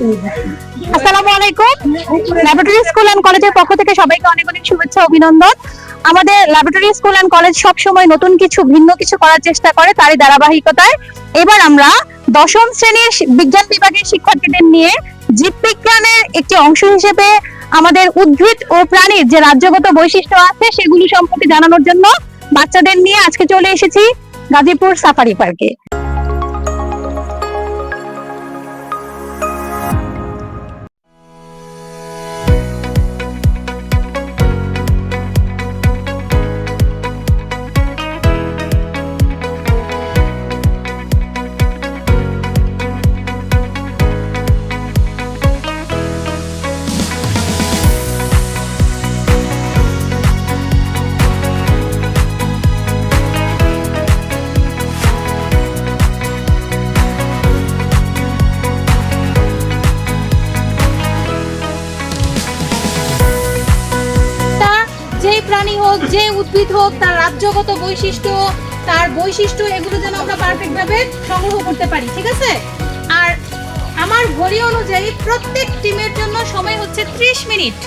আসসালামু আলাইকুম। Laboratory school and কলেজের পক্ষ থেকে সবাইকে অনেক অনেক শুভেচ্ছা অভিনন্দন। আমাদের ল্যাবরেটরি স্কুল এন্ড কলেজ সব সময় নতুন কিছু ভিন্ন কিছু করার চেষ্টা করে, তারই ধারাবাহিকতায় এবার আমরা দশম শ্রেণীর বিজ্ঞান বিভাগের শিক্ষার্থীদের নিয়ে জীববিজ্ঞানের একটি অংশ হিসেবে আমাদের উদ্ভিদ ও প্রাণীর যে রাজ্যগত বৈশিষ্ট্য আছে সেগুলি সম্পর্কে জানানোর জন্য বাচ্চাদের নিয়ে আজকে চলে এসেছি গাজীপুর সাফারি পার্কে। যে প্রাণী হোক, যে উদ্ভিদ হোক, তার রাজ্যগত বৈশিষ্ট্য, তার বৈশিষ্ট্য এগুলো যেন আমরা পারফেক্ট ভাবে সংগ্রহ করতে পারি, ঠিক আছে? আর আমার ঘড়ি অনুযায়ী প্রত্যেক টিমের জন্য সময় হচ্ছে 30 মিনিট।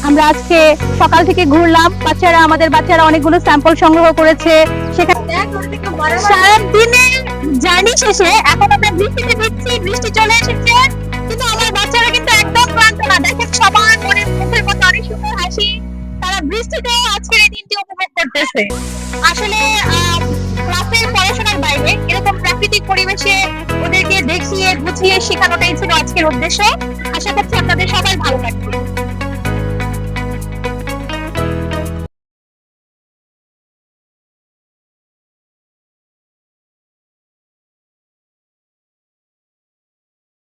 আমরা আজকে সকাল থেকে ঘুরলাম, আমাদের বাচ্চারা অনেকগুলো স্যাম্পল সংগ্রহ করেছে। সেখানে সারাদিনের জার্নি শেষে এখন আমরা বৃষ্টিতে ভিজছি, বৃষ্টি চলে এসেছে, কিন্তু আমার বাচ্চারা কিন্তু একদম ক্লান্ত না। দেখেন সবার মনের মুখের মধ্যে অনেক সুন্দর হাসি, তারা বৃষ্টিতেও আজকের এই দিনটি উপভোগ করতেছে। আসলে ক্লাসের পড়াশোনার বাইরে এরকম প্রাকৃতিক পরিবেশে ওদেরকে দেখিয়ে গুছিয়ে শেখানোটাই ছিল আজকের উদ্দেশ্য। আশা করছি আপনাদের সবাই ভালো লাগবে।